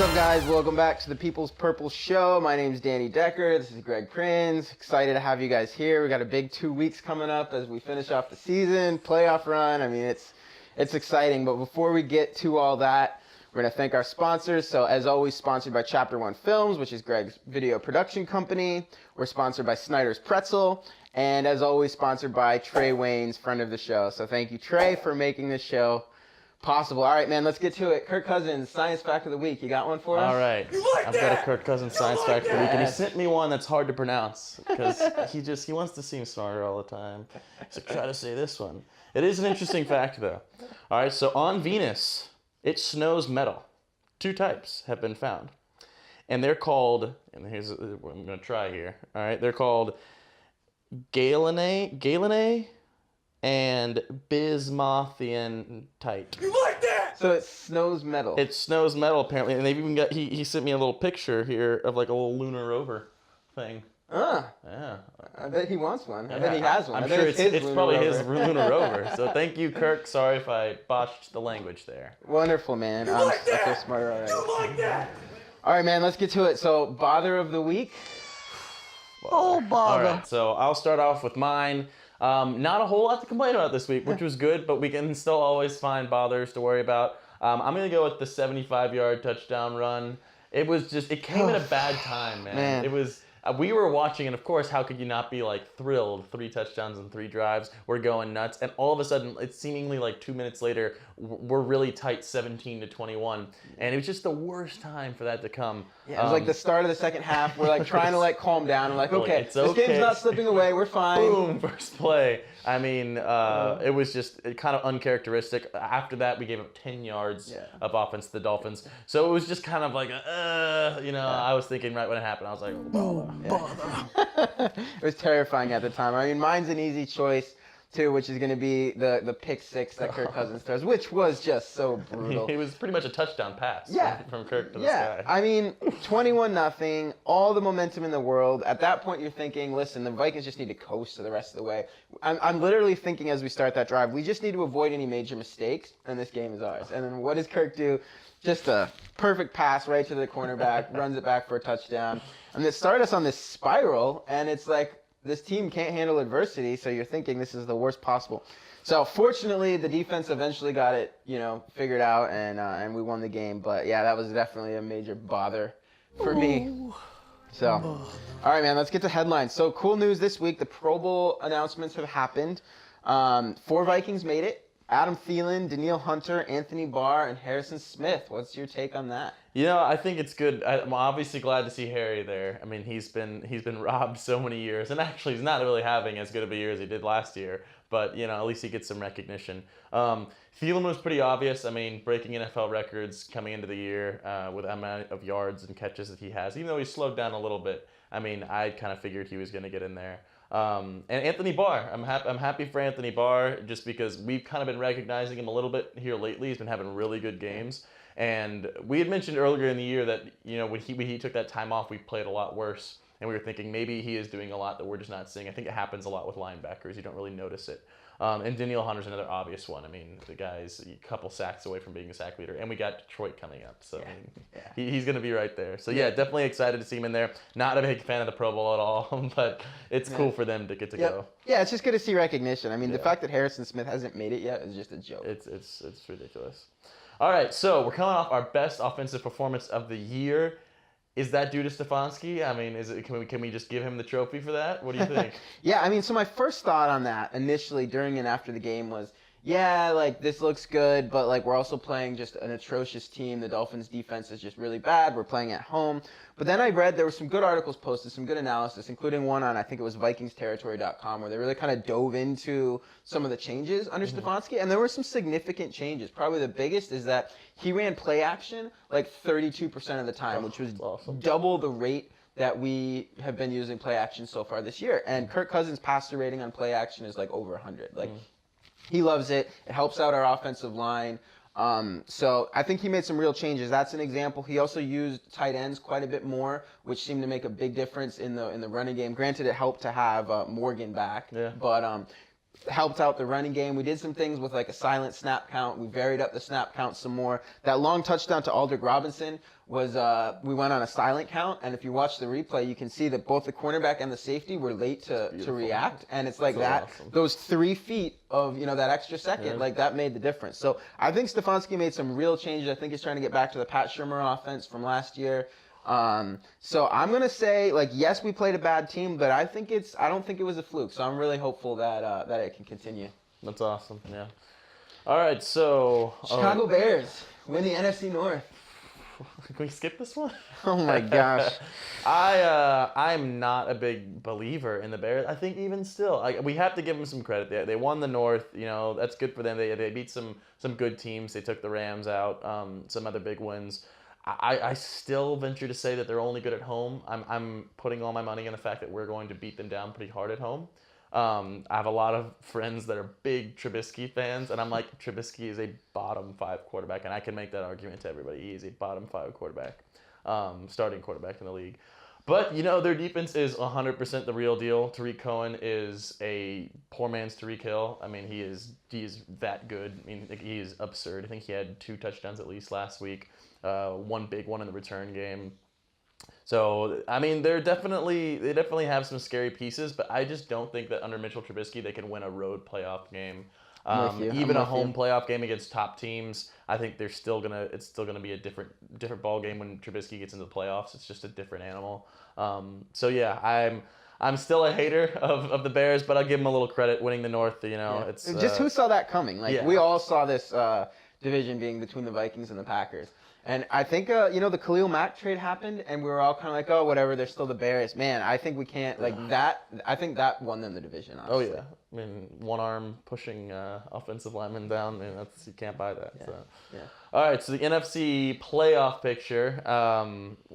up, guys? Welcome back to the People's Purple Show. My name's Danny Decker. This is Greg Prinz. Excited to have you guys here. We got a big 2 weeks coming up as we finish off the season, playoff run. I mean, it's exciting. But before we get to all that, we're going to thank our sponsors. So, as always, sponsored by Chapter One Films, which is Greg's video production company. We're sponsored by Snyder's Pretzel. And as always, sponsored by Trey Wayne's, friend of the show. So, thank you, Trey, for making this show possible. All right, man, let's get to it. Kirk Cousins, Science Fact of the Week. You got one for us? All right. I've got a Kirk Cousins Science Fact of the Week, and he sent me one that's hard to pronounce because he wants to seem smarter all the time. He's like, try to say this one. It is an interesting fact, though. All right, so on Venus, it snows metal. 2 types have been found. And they're called, and here's what I'm going to try here. All right, they're called Galene and bismuthionite. You like that? So it snows metal. It snows metal, apparently, and they've even got, he sent me a little picture here of like a little lunar rover thing. Yeah. I bet he wants one. I bet he has one. I'm sure it's probably his lunar rover. So thank you, Kirk. Sorry if I botched the language there. Wonderful, man. I feel smarter already. You like that? All right, man, let's get to it. So, bother of the week. All right, so I'll start off with mine. Not a whole lot to complain about this week, which was good, but we can still always find bothers to worry about. I'm going to go with the 75-yard touchdown run. It came at a bad time, man. It was, we were watching, and of course, how could you not be like thrilled? 3 touchdowns and 3 drives. We're going nuts. And all of a sudden, it's seemingly like 2 minutes later, we're really tight 17-21. And it was just the worst time for that to come. Yeah, it was like the start of the second half. We're like trying to like calm down. We're like, okay, this game's not slipping away. We're fine. Boom, first play. I mean, it was just kind of uncharacteristic. After that, we gave up 10 yards of offense to the Dolphins. So it was just kind of like, I was thinking right when it happened, I was like, It was terrifying at the time. I mean, mine's an easy choice, too, which is going to be the pick 6 that Kirk Cousins throws, which was just so brutal. It was pretty much a touchdown pass from Kirk to the sky. I mean, 21-0, all the momentum in the world. At that point, you're thinking, listen, the Vikings just need to coast to the rest of the way. I'm literally thinking as we start that drive, we just need to avoid any major mistakes, and this game is ours. And then what does Kirk do? Just a perfect pass right to the cornerback, runs it back for a touchdown. And it started us on this spiral, and it's like, this team can't handle adversity, so you're thinking this is the worst possible. So fortunately, the defense eventually got it, figured out, and we won the game. But yeah, that was definitely a major bother for me. So, all right, man, let's get to headlines. So cool news this week: the Pro Bowl announcements have happened. 4 Vikings made it. Adam Thielen, Danielle Hunter, Anthony Barr, and Harrison Smith. What's your take on that? I think it's good. I'm obviously glad to see Harry there. I mean, he's been robbed so many years, and actually he's not really having as good of a year as he did last year. But at least he gets some recognition. Thielen was pretty obvious. I mean, breaking NFL records coming into the year with the amount of yards and catches that he has. Even though he slowed down a little bit, I mean, I kind of figured he was going to get in there. And Anthony Barr, I'm happy for Anthony Barr just because we've kind of been recognizing him a little bit here lately. He's been having really good games. And we had mentioned earlier in the year that, when he took that time off, we played a lot worse. And we were thinking maybe he is doing a lot that we're just not seeing. I think it happens a lot with linebackers. You don't really notice it. And Danielle Hunter's another obvious one. I mean, the guy's a couple sacks away from being a sack leader. And we got Detroit coming up. So he's going to be right there. So, definitely excited to see him in there. Not a big fan of the Pro Bowl at all, but it's cool for them to get to go. Yeah, it's just good to see recognition. I mean, the fact that Harrison Smith hasn't made it yet is just a joke. It's ridiculous. All right, so we're coming off our best offensive performance of the year. Is that due to Stefanski? I mean, can we just give him the trophy for that? What do you think? Yeah, I mean, so my first thought on that initially during and after the game was, this looks good, but we're also playing just an atrocious team. The Dolphins' defense is just really bad. We're playing at home. But then I read there were some good articles posted, some good analysis, including one on, I think it was vikingsterritory.com, where they really kind of dove into some of the changes under Stefanski. And there were some significant changes. Probably the biggest is that he ran play action 32% of the time, which was double the rate that we have been using play action so far this year. And Kirk Cousins' passer rating on play action is over 100. He loves it. It helps out our offensive line. So I think he made some real changes. That's an example. He also used tight ends quite a bit more, which seemed to make a big difference in the running game. Granted, it helped to have Morgan back. Yeah. But helped out the running game. We did some things with like a silent snap count. We varied up the snap count some more. That long touchdown to Aldrick Robinson was we went on a silent count, and if you watch the replay, you can see that both the cornerback and the safety were late to react, and it's like That's that. awesome. Those 3 feet of that extra second, Yeah. like that made the difference. So I think Stefanski made some real changes. I think he's trying to get back to the Pat Shurmur offense from last year. So I'm gonna say, like, yes, we played a bad team, but I don't think it was a fluke. So I'm really hopeful that that it can continue. That's awesome. Yeah. All right, so Chicago Bears win the NFC North. Can we skip this one? Oh my gosh. I'm not a big believer in the Bears. I think even still, we have to give them some credit. They won the North. That's good for them. They beat some good teams. They took the Rams out. Some other big wins. I still venture to say that they're only good at home. I'm putting all my money on the fact that we're going to beat them down pretty hard at home. I have a lot of friends that are big Trubisky fans, and I'm like, Trubisky is a bottom 5 quarterback, and I can make that argument to everybody. He is a bottom 5 quarterback, starting quarterback in the league. But, their defense is 100% the real deal. Tariq Cohen is a poor man's Tyreek Hill. I mean, he is that good. I mean, he is absurd. I think he had 2 touchdowns at least last week, one big one in the return game. So, I mean, they definitely have some scary pieces, but I just don't think that under Mitchell Trubisky they can win a road playoff game. Even a home playoff game against top teams, I think it's still gonna be a different ball game when Trubisky gets into the playoffs. It's just a different animal. So yeah, I'm still a hater of the Bears, but I'll give them a little credit winning the North. It's just who saw that coming? Like, yeah. we all saw this division being between the Vikings and the Packers. And I think, the Khalil Mack trade happened, and we were all kind of like, oh, whatever, they're still the Bears. Man, I think we can't, that, I think that won them the division, honestly. Oh, yeah. I mean, one arm pushing offensive linemen down, and you can't buy that. Yeah. So. Yeah. All right, so the NFC playoff picture,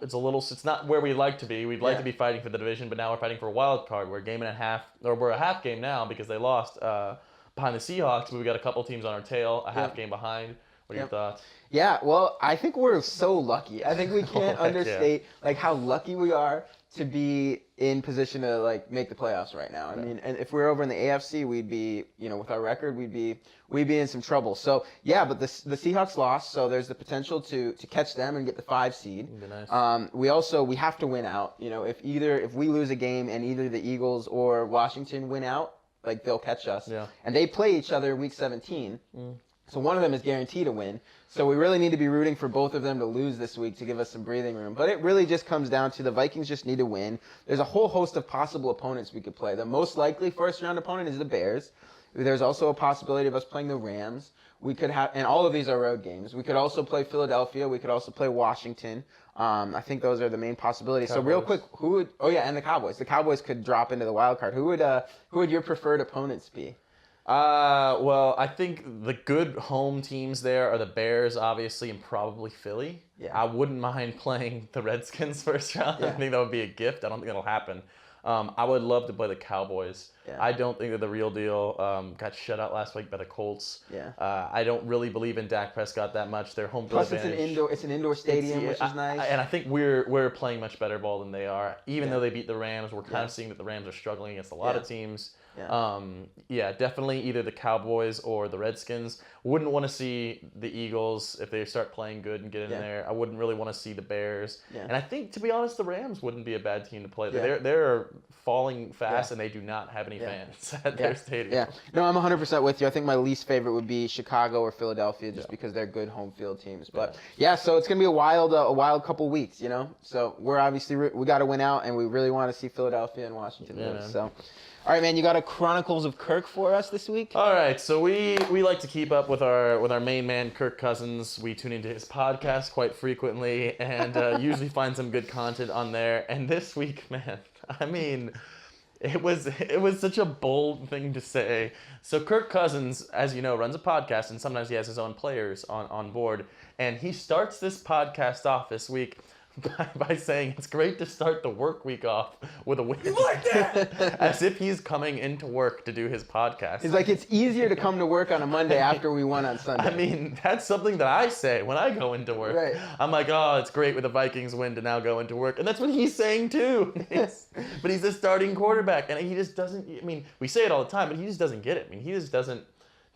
it's not where we'd like to be. We'd like to be fighting for the division, but now we're fighting for a wild card. We're a half game now because they lost behind the Seahawks, but we got a couple teams on our tail, a half game behind. What are your thoughts? Yeah, well, I think we're so lucky. I think we can't understate how lucky we are to be in position to make the playoffs right now. I mean, and if we were over in the AFC, we'd be, with our record, we'd be in some trouble. So yeah, but the Seahawks lost, so there's the potential to catch them and get the 5 seed. That'd be nice. We have to win out. If we lose a game and either the Eagles or Washington win out, they'll catch us. Yeah. And they play each other in week 17. So one of them is guaranteed to win. So we really need to be rooting for both of them to lose this week to give us some breathing room. But it really just comes down to the Vikings just need to win. There's a whole host of possible opponents we could play. The most likely first-round opponent is the Bears. There's also a possibility of us playing the Rams. We could have, and all of these are road games. We could also play Philadelphia. We could also play Washington. I think those are the main possibilities. Cowboys. So real quick, and the Cowboys. The Cowboys could drop into the wild card. Who would your preferred opponents be? Well, I think the good home teams there are the Bears, obviously, and probably Philly. Yeah. I wouldn't mind playing the Redskins first round. Yeah. I think that would be a gift. I don't think that'll happen. I would love to play the Cowboys. Yeah. I don't think they're the real deal. Got shut out last week by the Colts. Yeah. I don't really believe in Dak Prescott that much. Their home field Plus, advantage. it's an indoor stadium, which is nice. And I think we're playing much better ball than they are. Even though they beat the Rams, we're kind of seeing that the Rams are struggling against a lot of teams. Yeah. Definitely either the Cowboys or the Redskins. Wouldn't want to see the Eagles if they start playing good and get in there. I wouldn't really want to see the Bears. Yeah. And I think, to be honest, the Rams wouldn't be a bad team to play. Yeah. They're falling fast and they do not have any fans at their stadium. Yeah. No, I'm 100% with you. I think my least favorite would be Chicago or Philadelphia just because they're good home field teams. But so it's going to be a wild couple weeks, So we're obviously, we got to win out and we really want to see Philadelphia and Washington lose. Man. So. All right, man, you got a Chronicles of Kirk for us this week? All right, so we like to keep up with our main man, Kirk Cousins. We tune into his podcast quite frequently and usually find some good content on there. And this week, man, I mean, it was such a bold thing to say. So Kirk Cousins, as you know, runs a podcast, and sometimes he has his own players on board. And he starts this podcast off this week by saying it's great to start the work week off with a win. You like that? As if he's coming into work to do his podcast. He's like, it's easier to come to work on a Monday after we won on Sunday. I mean, that's something that I say when I go into work. Right. I'm like, oh, it's great with the Vikings win to now go into work. And that's what he's saying too. But he's a starting quarterback. And he just doesn't, I mean, we say it all the time, but he just doesn't get it. I mean, he just doesn't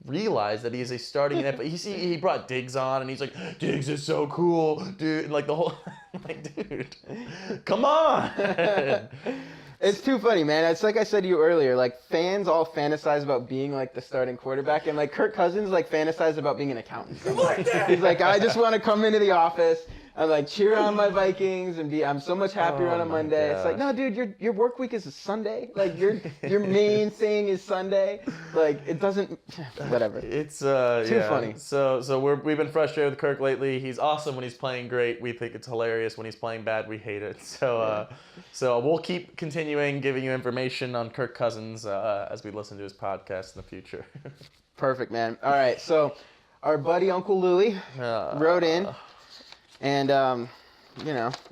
realize that he's a starting NFL. He brought Diggs on, and he's like, Diggs is so cool, dude. And like the whole, like, dude, come on. It's too funny, man. It's like I said to you earlier, like fans all fantasize about being like the starting quarterback, and like Kirk Cousins like fantasize about being an accountant. He's like, I just want to come into the office and like cheer on my Vikings and I'm so much happier on a Monday. Gosh. It's like, no, dude, your work week is a Sunday. Like your main thing is Sunday. Like it doesn't, whatever. It's too funny. So we've been frustrated with Kirk lately. He's awesome when he's playing great. We think it's hilarious when he's playing bad. We hate it. So we'll keep continuing giving you information on Kirk Cousins as we listen to his podcast in the future. Perfect, man. All right, so our buddy Uncle Louie wrote in. And,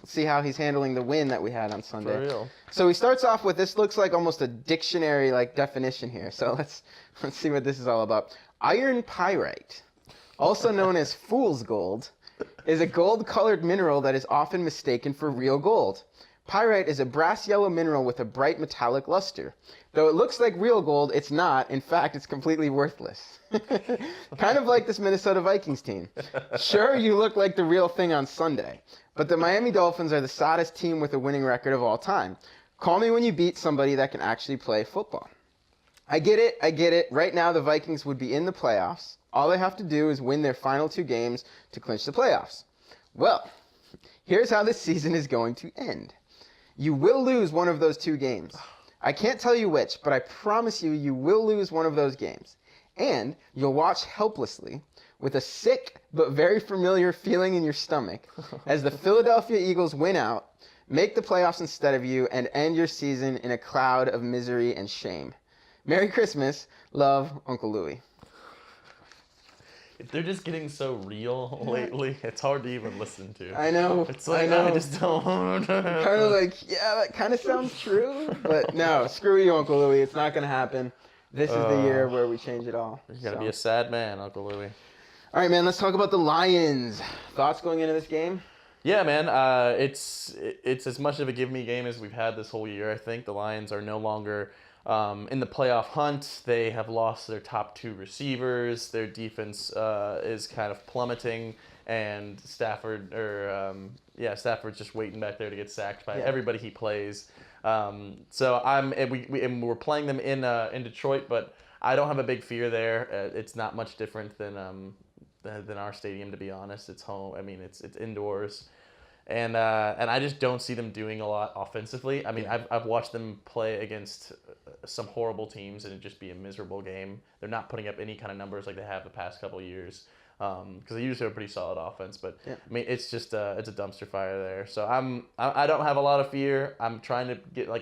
see how he's handling the win that we had on Sunday. For real. So he starts off with, this looks like almost a dictionary like definition here. So let's see what this is all about. Iron pyrite, also known as fool's gold, is a gold-colored mineral that is often mistaken for real gold. Pyrite is a brass yellow mineral with a bright metallic luster. Though it looks like real gold, it's not. In fact, it's completely worthless. Kind of like this Minnesota Vikings team. Sure, you look like the real thing on Sunday, but the Miami Dolphins are the saddest team with a winning record of all time. Call me when you beat somebody that can actually play football. I get it. Right now, the Vikings would be in the playoffs. All they have to do is win their final 2 games to clinch the playoffs. Well, here's how this season is going to end. You will lose one of those 2 games. I can't tell you which, but I promise you will lose one of those games. And you'll watch helplessly, with a sick but very familiar feeling in your stomach, as the Philadelphia Eagles win out, make the playoffs instead of you, and end your season in a cloud of misery and shame. Merry Christmas. Love, Uncle Louie. They're just getting so real lately. It's hard to even listen to. I know. It's like, I just don't. Kind of like, yeah, that kind of sounds true. But no, screw you, Uncle Louie. It's not going to happen. This is the year where we change it all. You got to be a sad man, Uncle Louie. All right, man, let's talk about the Lions. Thoughts going into this game? Yeah, man. It's as much of a give-me game as we've had this whole year, I think. The Lions are no longer in the playoff hunt. They have lost their top 2 receivers. Their defense is kind of plummeting, and Stafford's just waiting back there to get sacked by everybody he plays. So we're playing them in Detroit, but I don't have a big fear there. It's not much different than our stadium, to be honest. It's home. I mean, it's indoors. And I just don't see them doing a lot offensively. I mean, I've watched them play against some horrible teams, and it'd just be a miserable game. They're not putting up any kind of numbers like they have the past couple of years, because they usually have a pretty solid offense. But I mean, it's just it's a dumpster fire there. So I don't have a lot of fear. I'm trying to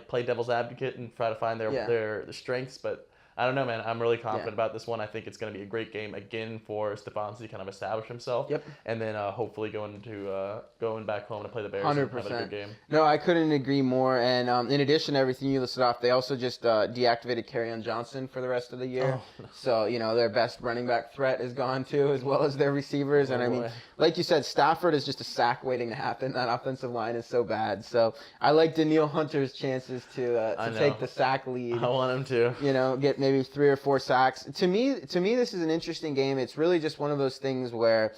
play devil's advocate and try to find their strengths, but I don't know, man. I'm really confident about this one. I think it's going to be a great game again for Stefanski to kind of establish himself. Yep. And then hopefully going back home to play the Bears 100%. And have a good game. No, I couldn't agree more. And in addition to everything you listed off, they also just deactivated Kerryon Johnson for the rest of the year. Oh. So, their best running back threat is gone too, as well as their receivers. And I mean, like you said, Stafford is just a sack waiting to happen. That offensive line is so bad. So I like Danielle Hunter's chances to take the sack lead. I want him to. Get maybe 3 or 4 sacks. To me, this is an interesting game. It's really just one of those things where,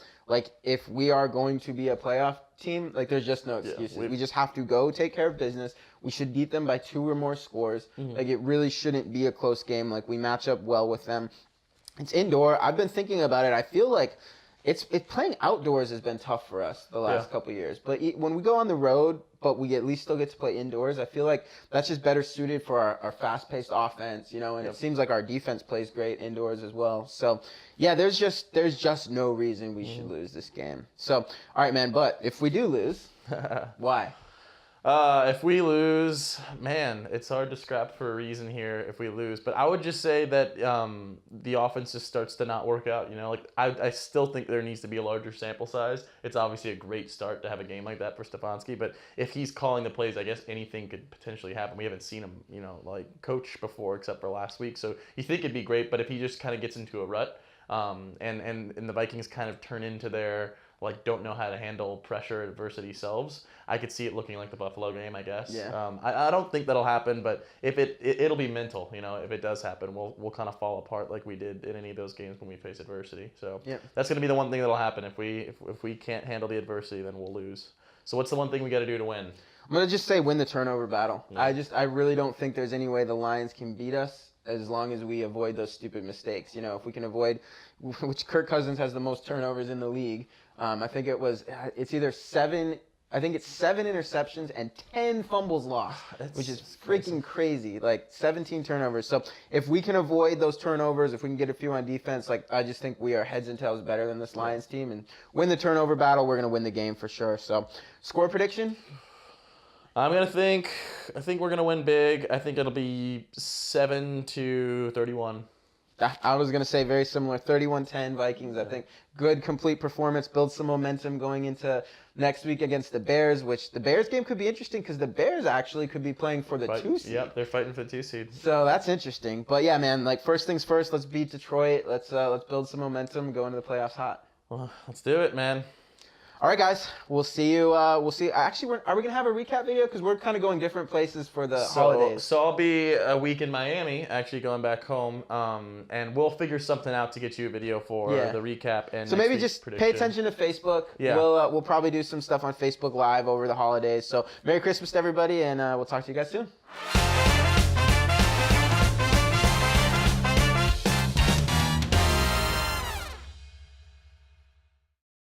if we are going to be a playoff team, there's just no excuses. We just have to go take care of business. We should beat them by 2 or more scores. Mm-hmm. It really shouldn't be a close game. We match up well with them. It's indoor. I've been thinking about it. I feel like it's playing outdoors has been tough for us the last couple of years. But when we go on the road, but we at least still get to play indoors, I feel like that's just better suited for our fast-paced offense, and it seems like our defense plays great indoors as well. So, yeah, there's just no reason we should lose this game. So, all right, man, but if we do lose, why? If we lose, man, it's hard to scrap for a reason here if we lose. But I would just say that the offense just starts to not work out. Like I still think there needs to be a larger sample size. It's obviously a great start to have a game like that for Stefanski. But if he's calling the plays, I guess anything could potentially happen. We haven't seen him, like coach before except for last week. So you think it'd be great, but if he just kind of gets into a rut, and the Vikings kind of turn into their don't know how to handle pressure adversity selves, I could see it looking like the Buffalo game, I guess. Yeah. I don't think that'll happen, but if it'll be mental. If it does happen, we'll kind of fall apart like we did in any of those games when we face adversity. So that's gonna be the one thing that'll happen. If we can't handle the adversity, then we'll lose. So what's the one thing we got to do to win? I'm gonna just say win the turnover battle. Yeah. I really don't think there's any way the Lions can beat us as long as we avoid those stupid mistakes. If we can avoid, which Kirk Cousins has the most turnovers in the league. I think it's either 7 interceptions and 10 fumbles lost, which is freaking crazy. 17 turnovers. So if we can avoid those turnovers, if we can get a few on defense, I just think we are heads and tails better than this Lions team. And win the turnover battle, we're going to win the game for sure. So score prediction? I think we're going to win big. I think it'll be 7-31. I was going to say very similar, 31-10 Vikings. I think good, complete performance, build some momentum going into next week against the Bears, which the Bears game could be interesting because the Bears actually could be playing for the 2 seed. Yep, they're fighting for the 2 seed. So that's interesting. But yeah, man, first things first, let's beat Detroit. Let's build some momentum, go into the playoffs hot. Well, let's do it, man. All right, guys. We'll see you. Actually, are we going to have a recap video? Because we're kind of going different places for the holidays. So I'll be a week in Miami, actually going back home, and we'll figure something out to get you a video for the recap. And so maybe just pay attention to Facebook. Yeah. We'll probably do some stuff on Facebook Live over the holidays. So Merry Christmas to everybody, and we'll talk to you guys soon.